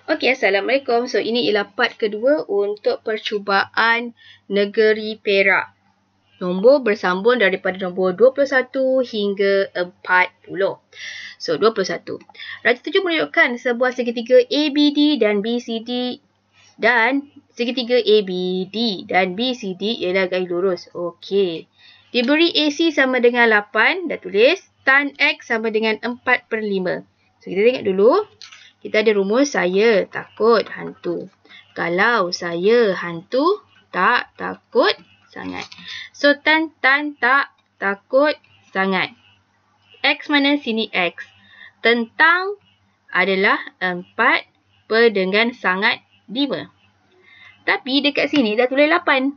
Okey, Assalamualaikum. So, ini ialah part kedua untuk percubaan negeri Perak. Nombor bersambung daripada nombor 21 hingga 40. So, 21. Raja 7 menunjukkan sebuah segitiga ABD dan BCD dan segitiga ABD dan BCD ialah garis lurus. Okey. Diberi AC sama dengan 8. Dah tulis. Tan X sama dengan 4/5. So, kita tengok dulu. Kita ada rumus saya takut hantu. Kalau saya hantu, tak takut sangat. So, tan tak takut sangat. X mana? Sini X. Tentang adalah 4 per dengan sangat 5. Tapi dekat sini dah tulis 8.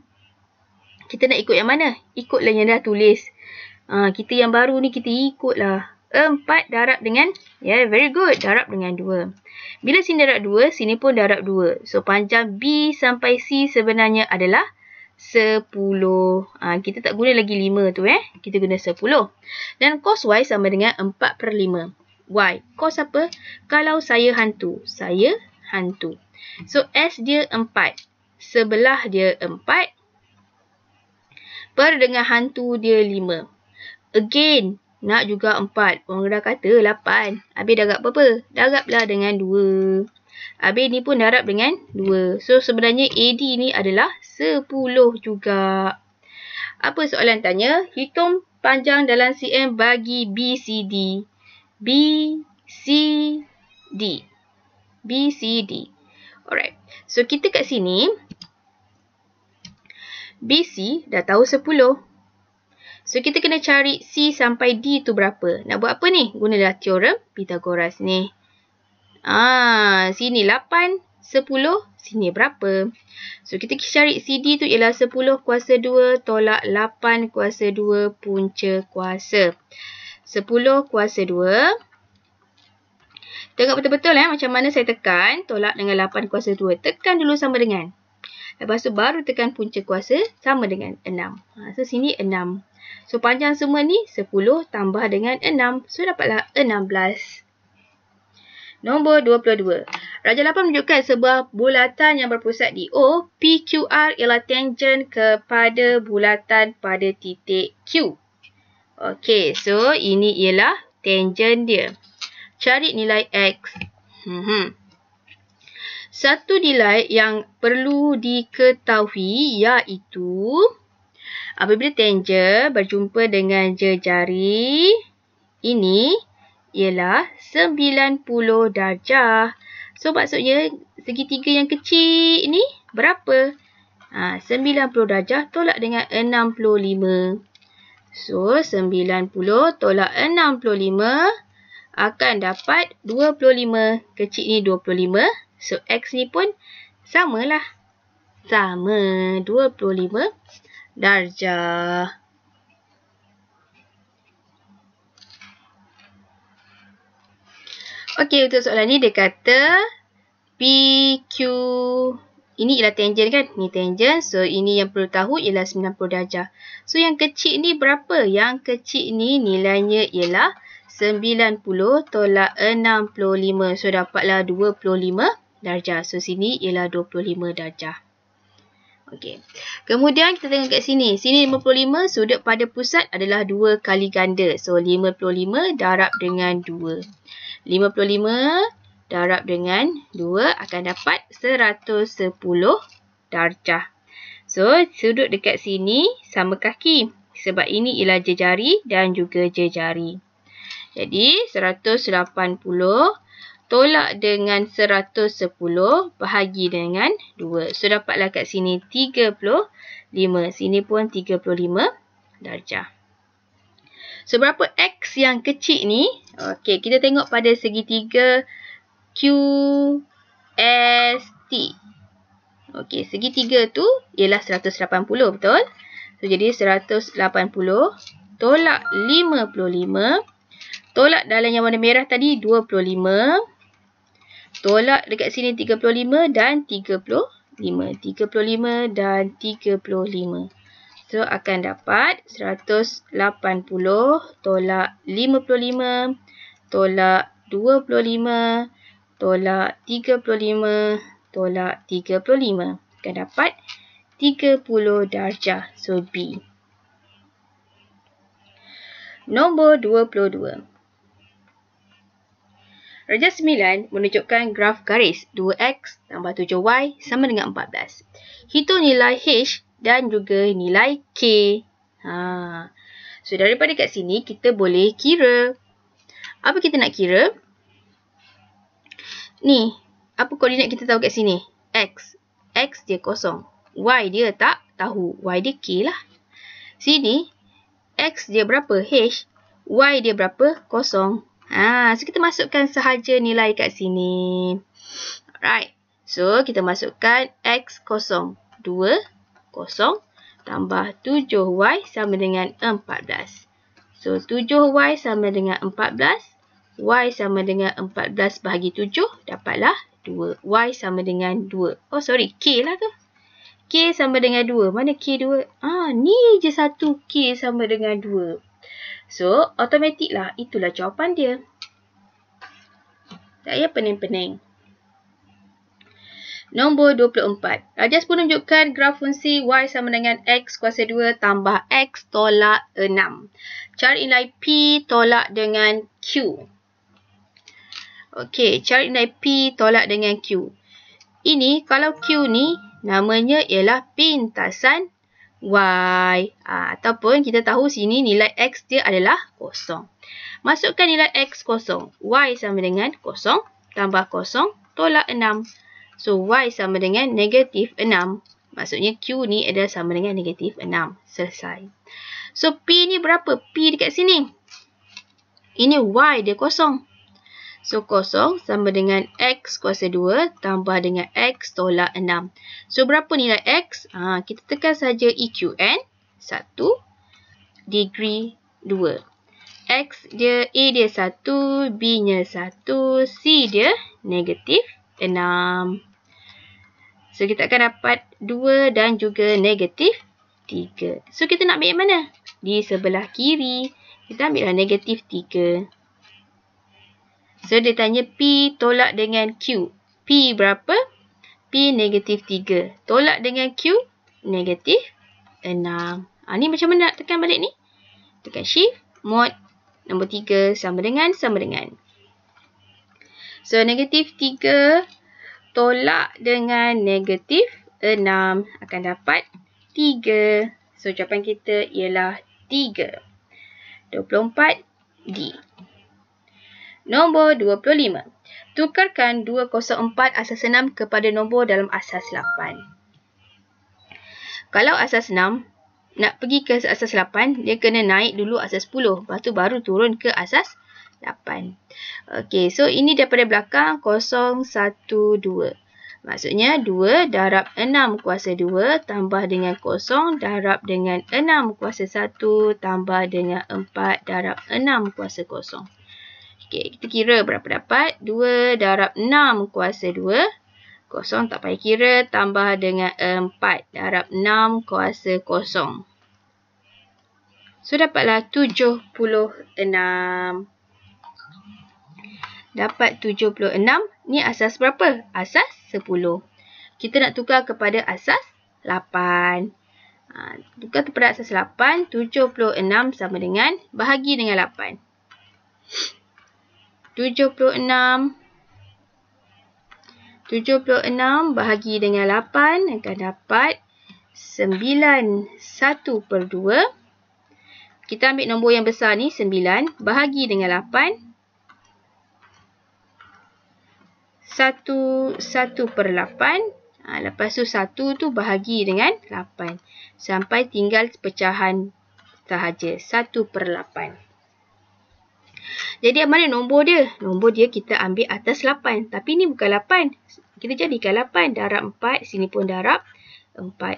Kita nak ikut yang mana? Ikutlah yang dah tulis. Kita yang baru ni kita ikutlah. 4 darab dengan, very good, darab dengan 2. Bila sini darab 2, sini pun darab 2. So, panjang B sampai C sebenarnya adalah 10. Kita tak guna lagi 5 tu, kita guna 10. Dan cos Y sama dengan 4/5. Y, cos apa? Kalau saya hantu, saya hantu. So, S dia 4. Sebelah dia 4. Per dengan hantu dia 5. Again, nak juga 4. Orang dah kata 8. Habis darab berapa? Darablah dengan 2. Habis ni pun darab dengan 2. So, sebenarnya AD ni adalah 10 juga. Apa soalan tanya? Hitung panjang dalam cm bagi BCD. BCD. BCD. Alright. So, kita kat sini. BC dah tahu 10. So, kita kena cari C sampai D tu berapa. Nak buat apa ni? Gunalah teorem Pythagoras ni. Sini 8, 10. Sini berapa? So, kita cari CD tu ialah 10 kuasa 2 tolak 8 kuasa 2 punca kuasa. 10 kuasa 2. Tengok betul-betul macam mana saya tekan. Tolak dengan 8 kuasa 2. Tekan dulu sama dengan. Lepas tu baru tekan punca kuasa sama dengan 6. So, sini 6. So, panjang semua ni 10 tambah dengan 6. So, dapatlah 16. Nombor 22. Raja 8 menunjukkan sebuah bulatan yang berpusat di O. PQR ialah tangent kepada bulatan pada titik Q. Okey, so ini ialah tangent dia. Cari nilai X. Satu nilai yang perlu diketahui iaitu apabila tangent berjumpa dengan jari ini ialah 90 darjah. So, maksudnya segitiga yang kecil ni berapa? 90 darjah tolak dengan 65. So, 90 tolak 65 akan dapat 25. Kecil ni 25. So, X ni pun samalah. Sama 25 darjah. Okey, untuk soalan ni dia kata PQ ini ialah tangent kan? Ni tangent. So, ini yang perlu tahu ialah 90 darjah. So, yang kecil ni berapa? Yang kecil ni nilainya ialah 90 tolak 65. So, dapatlah 25 darjah. So, sini ialah 25 darjah. Okey. Kemudian kita tengok kat sini. Sini 55, sudut pada pusat adalah 2 kali ganda. So, 55 darab dengan 2. 55 darab dengan 2 akan dapat 110 darjah. So, sudut dekat sini sama kaki. Sebab ini ialah jejari dan juga jejari. Jadi, 180 tolak dengan 110 bahagi dengan 2. So, dapatlah kat sini 35. Sini pun 35 darjah. So, berapa X yang kecil ni? Okey, kita tengok pada segitiga QST. Okey, segitiga tu ialah 180, betul? So, jadi 180 tolak 55. Tolak dalam yang warna merah tadi 25. Tolak dekat sini 35 dan 35. 35 dan 35. So, akan dapat 180 tolak 55 tolak 25 tolak 35 tolak 35. Akan dapat 30 darjah. So, B. Nombor 22. Darjah 9 menunjukkan graf garis 2x tambah 7y sama dengan 14. Hitung nilai H dan juga nilai K. So, daripada kat sini, kita boleh kira. Apa kita nak kira? Ni, apa koordinat kita tahu kat sini? X. X dia kosong. Y dia tak tahu. Y dia K lah. Sini, X dia berapa? H. Y dia berapa? Kosong. So kita masukkan sahaja nilai kat sini. Alright. So, kita masukkan X kosong. 2, kosong. Tambah 7Y sama dengan 14. So, 7Y sama dengan 14. Y sama dengan 14 bahagi 7. Dapatlah 2. Y sama dengan 2. Oh, sorry. K lah tu. K sama dengan 2. Mana K 2? Ni je satu K sama dengan 2. So, automatik lah. Itulah jawapan dia. Tak payah pening-pening. Nombor 24. Darjah 10 menunjukkan graf fungsi y sama dengan x kuasa 2 tambah x tolak 6. Cari nilai P tolak dengan Q. Okey, cari nilai P tolak dengan Q. Ini, kalau Q ni, namanya ialah pintasan y. Ataupun kita tahu sini nilai x dia adalah kosong. Masukkan nilai x kosong. Y sama dengan kosong tambah kosong tolak 6. So, y sama dengan negatif 6. Maksudnya Q ni adalah sama dengan negatif 6. Selesai. So, P ni berapa? P dekat sini. Ini y dia kosong. So, kosong sama dengan x kuasa 2 tambah dengan x tolak 6. So, berapa nilai x? Kita tekan saja EQN. 1. Degree 2. X dia, A dia 1, B nya 1, C dia negatif 6. So, kita akan dapat 2 dan juga negatif 3. So, kita nak ambil yang mana? Di sebelah kiri. Kita ambillah negatif 3. So, dia tanya P tolak dengan Q. P berapa? P negatif 3. Tolak dengan Q, negatif 6. Ni macam mana nak tekan balik ni? Tekan shift, mod, nombor 3 sama dengan. So, negatif 3 tolak dengan negatif 6 akan dapat 3. So, jawapan kita ialah 3. 24 D. Nombor 25. Tukarkan 204 asas 6 kepada nombor dalam asas 8. Kalau asas 6, nak pergi ke asas 8, dia kena naik dulu asas 10. Lepas tu baru turun ke asas 8. Okey, so ini daripada belakang 0, 1, 2. Maksudnya 2 darab 6 kuasa 2 tambah dengan 0 darab dengan 6 kuasa 1 tambah dengan 4 darab 6 kuasa 0. Okey, kita kira berapa dapat. 2 darab 6 kuasa 2. 0 tak payah kira. Tambah dengan 4 darab 6 kuasa 0. So, dapatlah 76. Dapat 76. Ni asas berapa? Asas 10. Kita nak tukar kepada asas 8. Tukar kepada asas 8. 76 sama dengan, bahagi dengan 8. 76 bahagi dengan 8 akan dapat 91/2. Kita ambil nombor yang besar ni, 9, bahagi dengan 8. 1/8. Lepas tu 1 tu bahagi dengan 8. Sampai tinggal pecahan sahaja. 1/8. Jadi, mana nombor dia? Nombor dia kita ambil atas 8. Tapi ni bukan 8. Kita jadikan 8. Darab 4. Sini pun darab 4.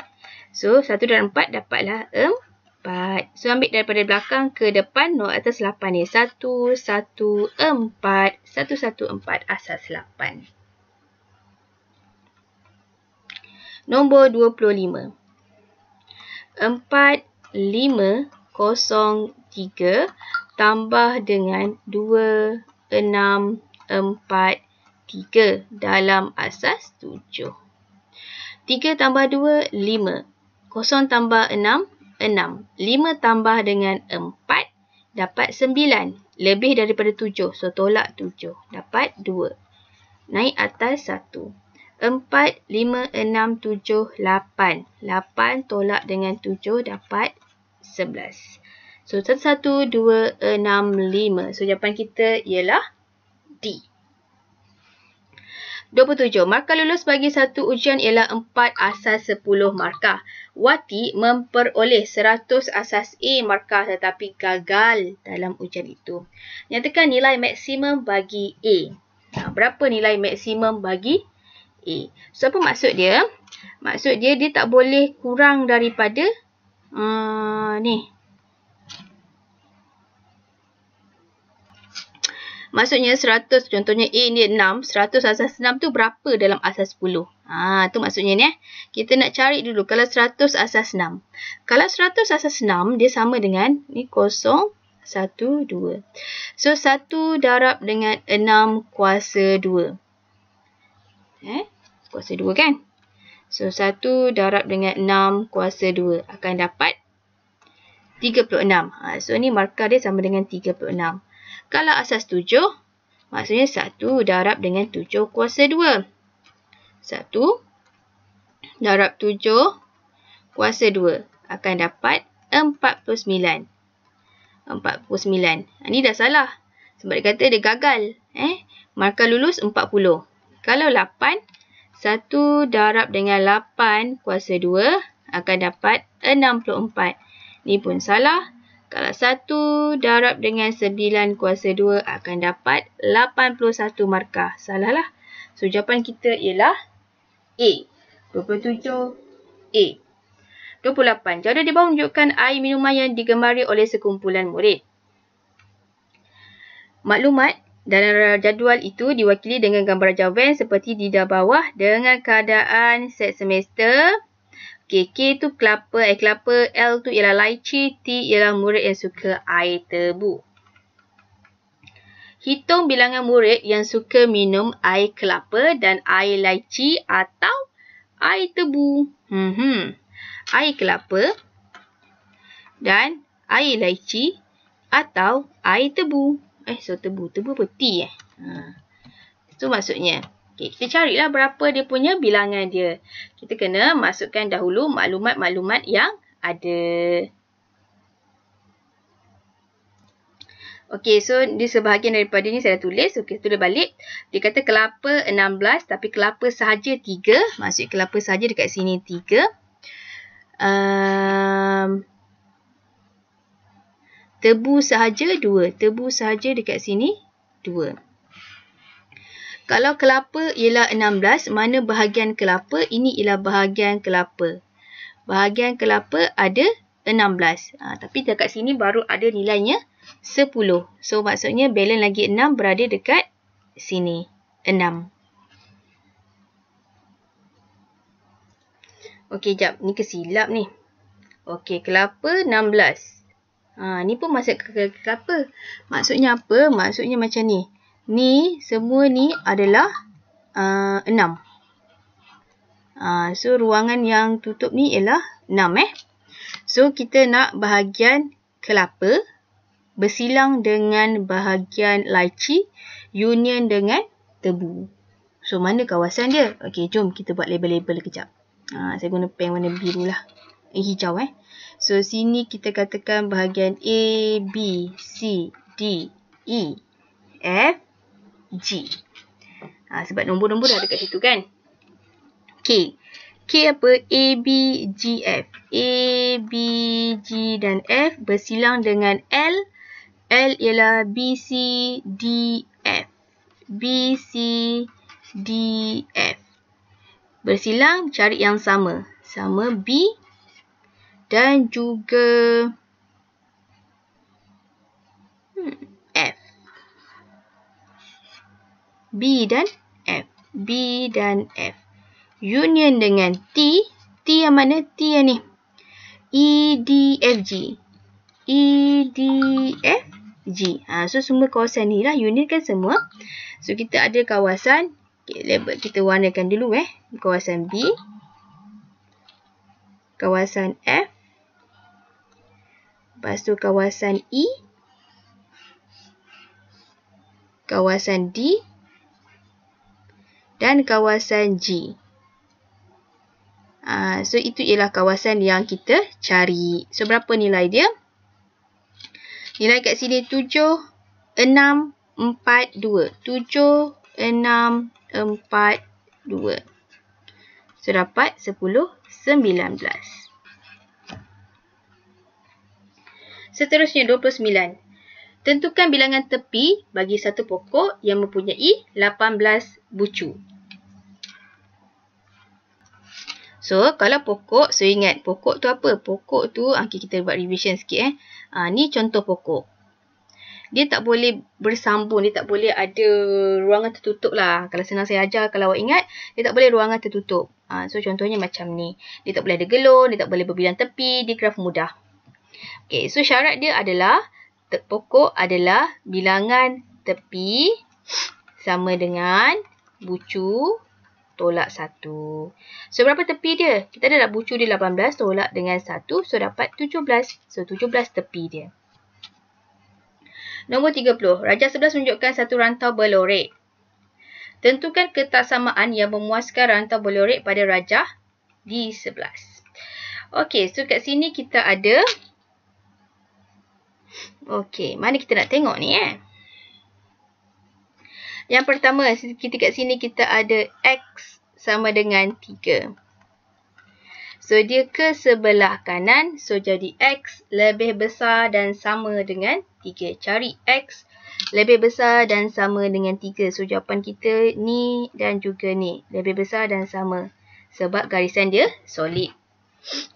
So, 1 darab 4 dapatlah 4. So, ambil daripada belakang ke depan. Nombor atas 8 ni. 114. 114 asas 8. Nombor 25. 4503 tambah dengan 2643 3 dalam asas 7. 3 tambah 2, 5. 0 tambah 6, 6. 5 tambah dengan 4, dapat 9. Lebih daripada 7. So, tolak 7. Dapat 2. Naik atas 1. 4, 5, 6, 7, 8. 8 tolak dengan 7 dapat 11. So, 1, 2, 6, 5. So, jawapan kita ialah D. 27. Markah lulus bagi satu ujian ialah 4 asas 10 markah. Wati memperoleh 100 asas A markah tetapi gagal dalam ujian itu. Nyatakan nilai maksimum bagi A. Berapa nilai maksimum bagi A? So, apa maksud dia? Maksud dia tak boleh kurang daripada ni. Maksudnya 100, contohnya A ni 6, 100 asas 6 tu berapa dalam asas 10? Tu maksudnya ni. Kita nak cari dulu kalau 100 asas 6. Kalau 100 asas 6, dia sama dengan ni 0, 1, 2. So, 1 darab dengan 6 kuasa 2. Kuasa 2 kan? So, 1 darab dengan 6 kuasa 2 akan dapat 36. So, ni markah dia sama dengan 36. Kalau asas 7, maksudnya 1 darab dengan 7 kuasa 2. 1 darab 7 kuasa 2 akan dapat 49. 49. Ni dah salah. Sebab dia kata dia gagal. Markah lulus 40. Kalau 8, 1 darab dengan 8 kuasa 2 akan dapat 64. Ni pun salah. Kalau 1 darab dengan 9 kuasa 2 akan dapat 81 markah. Salah lah. So, jawapan kita ialah A. 27 A. 28. Jadual di bawah menunjukkan air minuman yang digemari oleh sekumpulan murid. Maklumat dalam jadual itu diwakili dengan gambar jawapan seperti di bawah dengan keadaan set semester. Okay, K tu kelapa, kelapa, L tu ialah lychee, T ialah murid yang suka air tebu. Hitung bilangan murid yang suka minum air kelapa dan air lychee atau air tebu. Air kelapa dan air lychee atau air tebu. So tebu apa? T So maksudnya. Okay, kita carilah berapa dia punya bilangan dia. Kita kena masukkan dahulu maklumat-maklumat yang ada. Okey, so di sebahagian daripada ni saya dah tulis. Okey, tulis balik. Dia kata kelapa 16 tapi kelapa sahaja 3. Maksud kelapa sahaja dekat sini 3. Tebu sahaja 2. Tebu sahaja dekat sini 2. Kalau kelapa ialah 16, mana bahagian kelapa? Ini ialah bahagian kelapa. Bahagian kelapa ada 16. Tapi dekat sini baru ada nilainya 10. So, maksudnya balance lagi 6 berada dekat sini. 6. Okey, jap. Ni kesilap ni. Okey, kelapa 16. Ni pun masuk ke kelapa. Maksudnya apa? Maksudnya macam ni. Ni, semua ni adalah 6. So, ruangan yang tutup ni ialah 6. So, kita nak bahagian kelapa bersilang dengan bahagian lychee union dengan tebu. So, mana kawasan dia? Okey, jom kita buat label-label kejap. Saya guna pen warna biru lah. Hijau. So, sini kita katakan bahagian A, B, C, D, E, F, G. Sebab nombor-nombor dah dekat situ kan. K. K apa? A, B, G, F. A, B, G dan F bersilang dengan L. L ialah B, C, D, F. B, C, D, F. Bersilang cari yang sama. Sama B dan juga F. B dan F. B dan F. Union dengan T. T yang mana? T yang ni. E, D, F, G. E, D, F, G. So, semua kawasan ni lah. Union kan semua. So, kita ada kawasan Okay, label kita warnakan dulu kawasan B, kawasan F, lepas tu kawasan E, kawasan D dan kawasan G. So itu ialah kawasan yang kita cari. So berapa nilai dia? Nilai kat sini 7, 6, 4, 2. 7, 6, 4, 2. So dapat 10, 19. Seterusnya 29. Tentukan bilangan tepi bagi satu pokok yang mempunyai 18 bucu. So kalau pokok, so ingat pokok tu apa? Pokok tu, okay, kita buat revision sikit ni contoh pokok. Dia tak boleh bersambung, dia tak boleh ada ruangan tertutup lah. Kalau senang saya ajar, kalau awak ingat, dia tak boleh ruangan tertutup. So contohnya macam ni. Dia tak boleh ada gelung, dia tak boleh berbilang tepi, dia graf mudah. Okay, so syarat dia adalah pokok adalah bilangan tepi sama dengan bucu tolak 1. So berapa tepi dia? Kita ada bucu dia 18 tolak dengan 1, so dapat 17. So 17 tepi dia. Nombor 30. Rajah 11 menunjukkan satu rantau berlorek. Tentukan ketaksamaan yang memuaskan rantau berlorek pada rajah D11. Okey, so kat sini kita ada. Okey, mana kita nak tengok ni Yang pertama, kita kat sini kita ada X sama dengan 3. So dia ke sebelah kanan, so jadi X lebih besar dan sama dengan 3. Cari X lebih besar dan sama dengan 3. So jawapan kita ni dan juga ni. Lebih besar dan sama. Sebab garisan dia solid.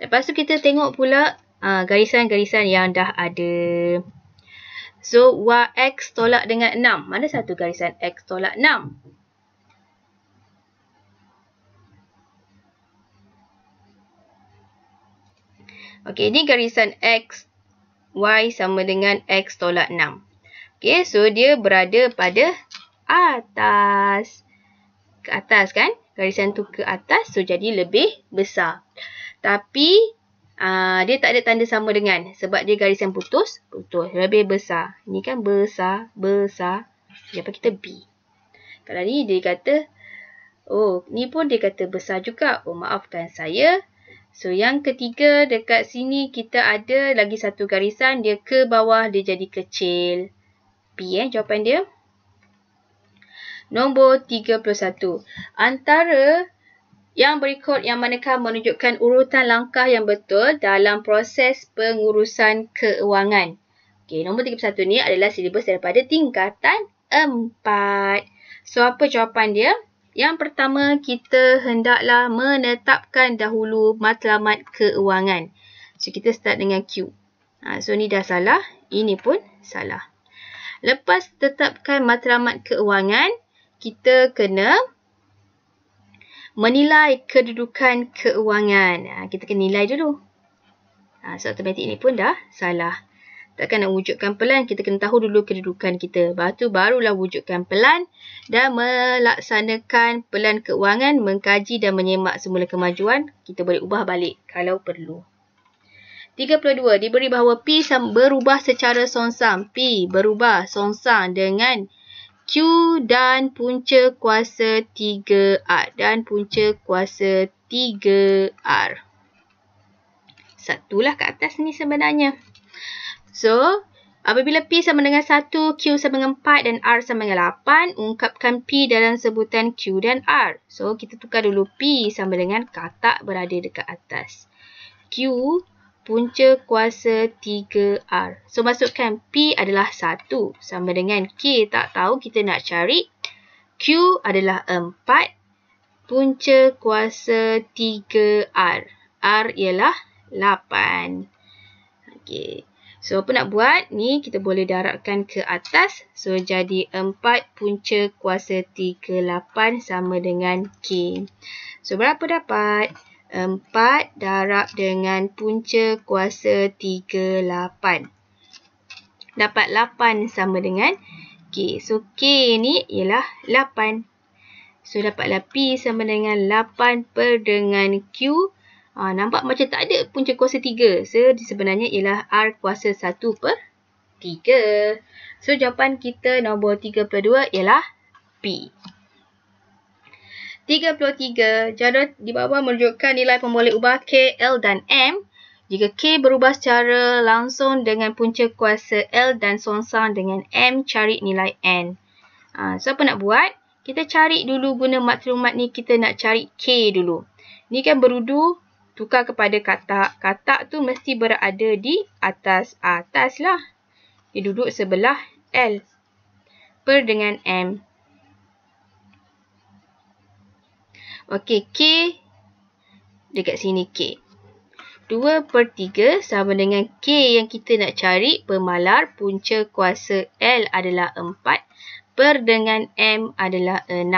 Lepas tu kita tengok pula garisan-garisan yang dah ada. So X tolak dengan 6. Mana satu garisan X tolak 6? Okey, ini garisan X, Y sama dengan X tolak 6. Okey, so dia berada pada atas. Ke atas kan? Garisan tu ke atas, so jadi lebih besar. Tapi, dia tak ada tanda sama dengan. Sebab dia garisan putus. Lebih besar. Ni kan besar. Jawapan kita B. Kalau ni dia kata, oh, ni pun dia kata besar juga. Oh, maafkan saya. So, yang ketiga dekat sini kita ada lagi satu garisan. Dia ke bawah, dia jadi kecil. B jawapan dia. Nombor 31. Antara yang berikut yang manakah menunjukkan urutan langkah yang betul dalam proses pengurusan keuangan. Okey, nombor 31 ni adalah silibus daripada tingkatan 4. So, apa jawapan dia? Yang pertama, kita hendaklah menetapkan dahulu matlamat keuangan. So, kita start dengan Q. So, ni dah salah. Ini pun salah. Lepas tetapkan matlamat keuangan, kita kena menilai kedudukan keuangan. Kita kena nilai dulu. So, automatik ni pun dah salah. Takkan nak wujudkan pelan, kita kena tahu dulu kedudukan kita. Lepas tu barulah wujudkan pelan dan melaksanakan pelan keuangan, mengkaji dan menyemak semula kemajuan. Kita boleh ubah balik kalau perlu. 32. Diberi bahawa P berubah secara songsang. P berubah songsang dengan Q dan punca kuasa 3R. Dan punca kuasa 3R. Satulah kat atas ni sebenarnya. So, apabila P sama dengan 1, Q sama dengan 4 dan R sama dengan 8, ungkapkan P dalam sebutan Q dan R. So, kita tukar dulu P sama dengan katak berada dekat atas. Q punca kuasa 3R. So, masukkan P adalah 1 sama dengan K. Tak tahu, kita nak cari. Q adalah 4 punca kuasa 3R. R ialah 8. Okey. So, apa nak buat? Ni kita boleh darabkan ke atas. So, jadi 4 punca kuasa 38 sama dengan K. So, berapa dapat? 4 darab dengan punca kuasa 38. Dapat 8 sama dengan K. So, K ni ialah 8. So, dapatlah P sama dengan 8 per dengan Q. Nampak macam tak ada punca kuasa 3. So, sebenarnya ialah R kuasa 1 per 3. So, jawapan kita nombor 32 ialah P. 33. Jadual di bawah menunjukkan nilai pemboleh ubah K, L dan M. Jika K berubah secara langsung dengan punca kuasa L dan songsang dengan M, cari nilai N. So, apa nak buat? Kita cari dulu guna maklumat ni, kita nak cari K dulu. Ni kan berudu, tukar kepada katak. Katak tu mesti berada di atas lah. Dia duduk sebelah L per dengan M. Okey, K dekat sini K. 2 per 3 sama dengan K yang kita nak cari pemalar punca kuasa L adalah 4 per dengan M adalah 6.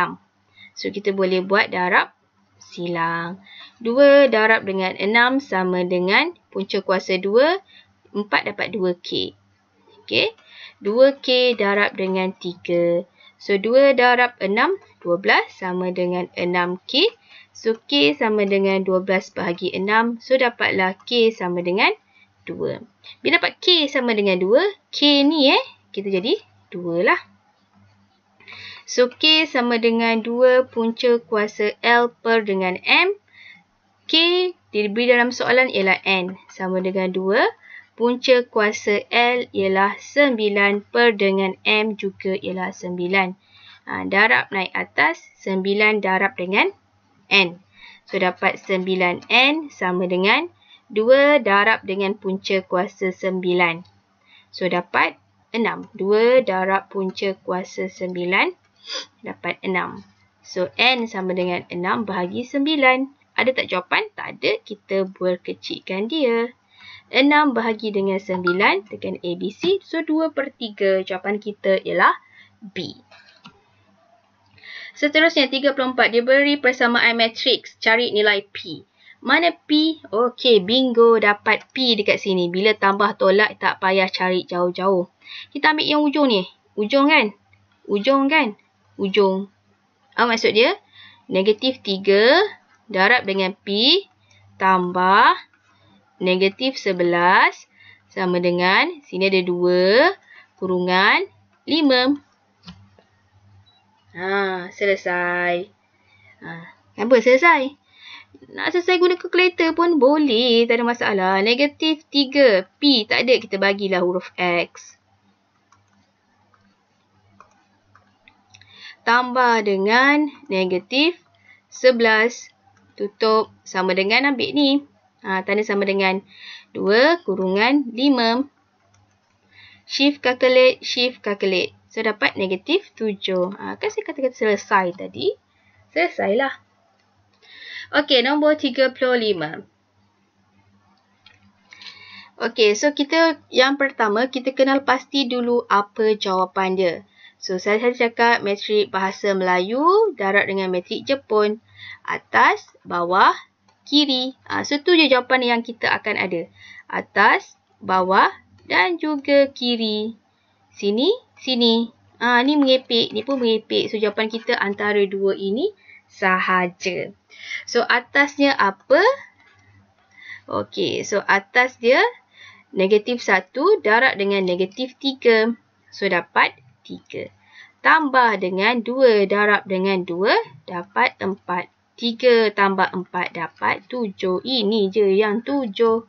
So, kita boleh buat darab silang. 2 darab dengan 6 sama dengan punca kuasa 2. 4 dapat 2K. Okey. 2K darab dengan 3. So, 2 darab 6, 12 sama dengan 6K. So, K sama dengan 12 bahagi 6. So, dapatlah K sama dengan 2. Bila dapat K sama dengan 2, K ni kita jadi 2 lah. So, K sama dengan 2 punca kuasa L per dengan M. K diberi dalam soalan ialah N. Sama dengan 2. Punca kuasa L ialah 9 per dengan M juga ialah 9. Darab naik atas. 9 darab dengan N. So, dapat 9N sama dengan 2 darab dengan punca kuasa 9. So, dapat 6. 2 darab punca kuasa 9. Dapat 6. So, N sama dengan 6 bahagi 9. Ada tak jawapan? Tak ada. Kita berkecilkan dia. 6 bahagi dengan 9. Tekan ABC. So, 2 per 3. Jawapan kita ialah B. Seterusnya, 34. Diberi persamaan matriks. Cari nilai P. Mana P? Okey, bingo. Dapat P dekat sini. Bila tambah tolak, tak payah cari jauh-jauh. Kita ambil yang ujung ni. Ujung kan? Ujung kan? Ujung. Maksud dia, negatif 3 darab dengan P tambah negatif 11 sama dengan, sini ada 2 kurungan 5. Selesai. Apa selesai? Nak selesai guna kalkulator pun boleh. Tak ada masalah. Negatif 3. P tak ada. Kita bagilah huruf X. Tambah dengan negatif 11. Tutup. Sama dengan ambil ni. Tanda sama dengan 2 kurungan 5. Shift calculate. Shift calculate. So, dapat negatif 7. Kan saya kata selesai tadi. Selesailah. Okey, nombor 35. Okey, so kita yang pertama, kita kenal pasti dulu apa jawapan dia. So, saya cakap metrik bahasa Melayu darab dengan metrik Jepun. Atas, bawah, kiri. So, tu je jawapan yang kita akan ada. Atas, bawah dan juga kiri. Sini, sini. Ni mengepek, ni pun mengepek. So, jawapan kita antara dua ini sahaja. So, atasnya apa? Okey, so atas dia negatif 1 darab dengan negatif 3. So, dapat 3. Tambah dengan 2 darab dengan 2 dapat 4. 3 tambah 4 dapat 7. Ini je yang 7.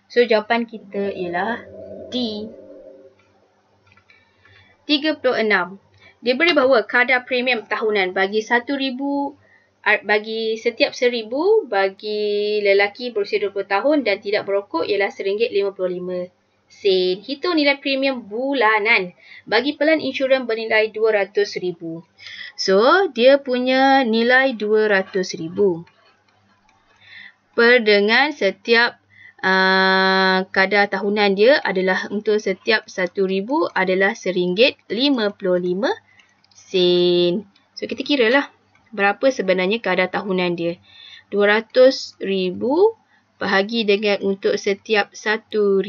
So, jawapan kita ialah D. 36. Diberi bahawa kadar premium tahunan bagi 1,000 bagi setiap 1,000 bagi lelaki berusia 20 tahun dan tidak berokok ialah RM1.55. Hitung nilai premium bulanan bagi pelan insurans bernilai RM200,000. So, dia punya nilai RM200,000. Per dengan setiap kadar tahunan dia adalah untuk setiap 1,000 adalah RM1.55. So, kita kira lah berapa sebenarnya kadar tahunan dia. 200,000 bahagi dengan untuk setiap 1,000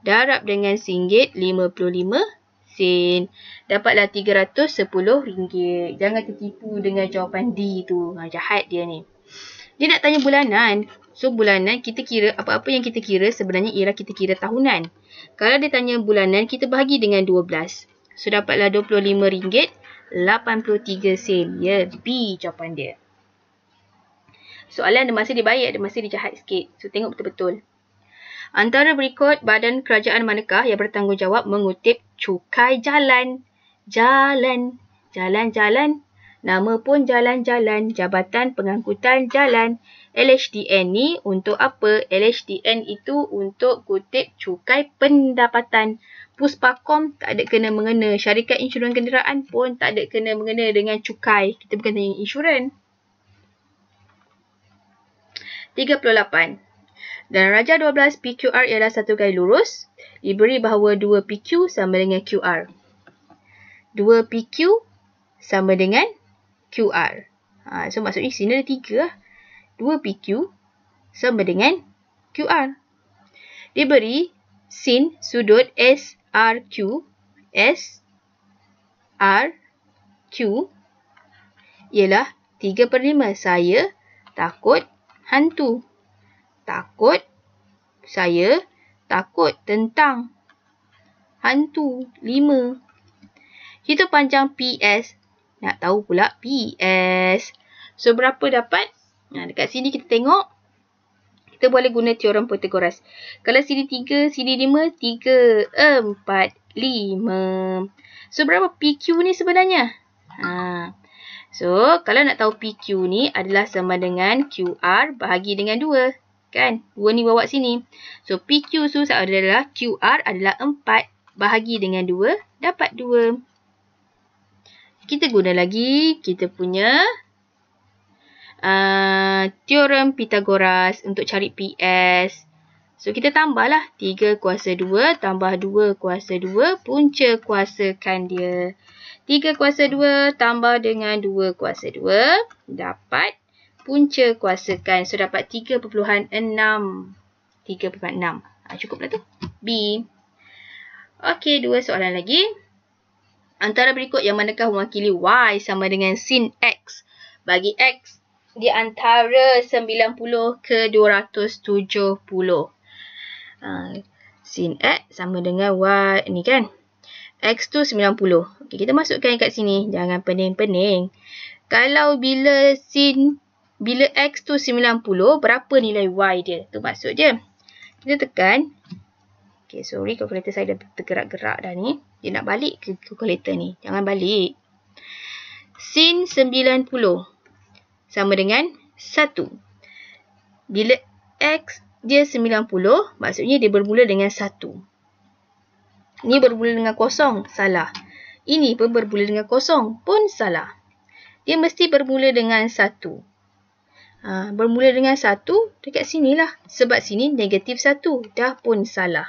darab dengan RM1.55. sen. Dapatlah RM310. Jangan tertipu dengan jawapan D tu. Jahat dia ni. Dia nak tanya bulanan. So, bulanan kita kira, apa-apa yang kita kira sebenarnya ialah kita kira tahunan. Kalau dia tanya bulanan, kita bahagi dengan 12. So, dapatlah RM25.83. Ya, B jawapan dia. Soalan ada masa dia baik, ada masa dia jahat sikit. So, tengok betul-betul. Antara berikut badan kerajaan manakah yang bertanggungjawab mengutip cukai jalan? Jalan. Jalan-jalan. Nama pun jalan-jalan. Jabatan Pengangkutan Jalan. LHDN ni untuk apa? LHDN itu untuk kutip cukai pendapatan. Puspakom tak ada kena-mengena. Syarikat insurans kenderaan pun tak ada kena-mengena dengan cukai. Kita bukan tanya insurans. 38. Dalam Darjah 12, PQR ialah satu garis lurus. Diberi bahawa 2PQ sama dengan QR. 2PQ sama dengan QR. So, maksudnya sini ada 3 lah. 2PQ sama dengan QR. Diberi sin sudut SRQ. SRQ ialah 3/5. Saya takut hantu. Saya takut tentang hantu. 5. Hitung panjang PS. Nak tahu pula PS. So, berapa dapat? Dekat sini kita tengok. Kita boleh guna teorem Pythagoras. Kalau sini 3, sini 5, 3, 4, 5. So, berapa PQ ni sebenarnya? So, kalau nak tahu PQ ni adalah sama dengan QR bahagi dengan 2. Kan? 2 ni bawa sini. So, PQ adalah QR adalah 4 bahagi dengan 2. Dapat 2. Kita guna lagi kita punya teorem Pythagoras untuk cari PS. So, kita tambahlah 3 kuasa 2 tambah 2 kuasa 2. Punca kuasakan dia. 3 kuasa 2 tambah dengan 2 kuasa 2. Dapat punca kuasakan. So, dapat 3.6. 3.6. Cukuplah tu. B. Okey, 2 soalan lagi. Antara berikut yang manakah mewakili Y sama dengan sin X? Bagi X di antara 90 ke 270. Sin X sama dengan Y. Ni kan. X tu 90. Okay, kita masukkan kat sini. Jangan pening-pening. Kalau bila X tu 90, berapa nilai Y dia? Tu maksud dia. Kita tekan. Okay, sorry. Kalkulator saya dah tergerak-gerak dah ni. Dia nak balik ke kalkulator ni. Jangan balik. Sin 90 sama dengan 1. Bila X dia 90, maksudnya dia bermula dengan 1. Ini bermula dengan kosong. Salah. Ini pun bermula dengan kosong. Pun salah. Dia mesti bermula dengan 1. Bermula dengan 1 dekat sinilah. Sebab sini negatif 1. Dah pun salah.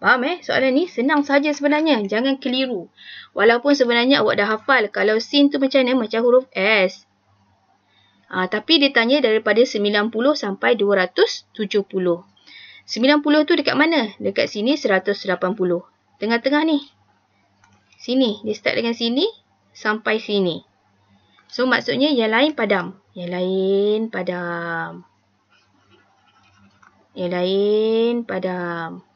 Faham Soalan ni senang saja sebenarnya. Jangan keliru. Walaupun sebenarnya awak dah hafal. Kalau sin tu macam mana? Macam huruf S. Tapi dia tanya daripada 90 sampai 270. 90 tu dekat mana? Dekat sini 180. Tengah-tengah ni. Sini. Dia start dengan sini sampai sini. So, maksudnya yang lain padam. Yang lain padam. Yang lain padam.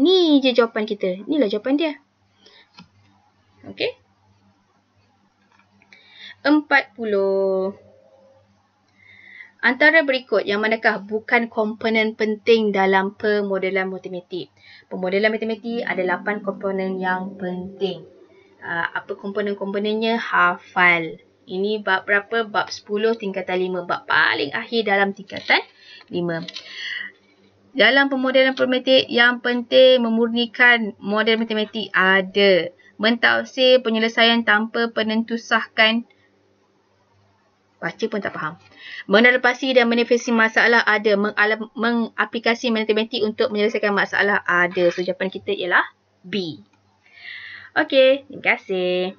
Ni je jawapan kita. Inilah jawapan dia. Okey. 40. Antara berikut yang manakah bukan komponen penting dalam pemodelan matematik? Pemodelan matematik ada 8 komponen yang penting. Apa komponen-komponennya? Hafal. Ini bab berapa? Bab 10 tingkatan 5. Bab paling akhir dalam tingkatan 5. Dalam pemodelan matematik yang penting memurnikan model matematik ada. Mentafsir penyelesaian tanpa penentusahkan. Baca pun tak faham. Mengelepasi dan manifestasi masalah ada. Mengaplikasi matematik untuk menyelesaikan masalah ada. So, jawapan kita ialah B. Okey, terima kasih.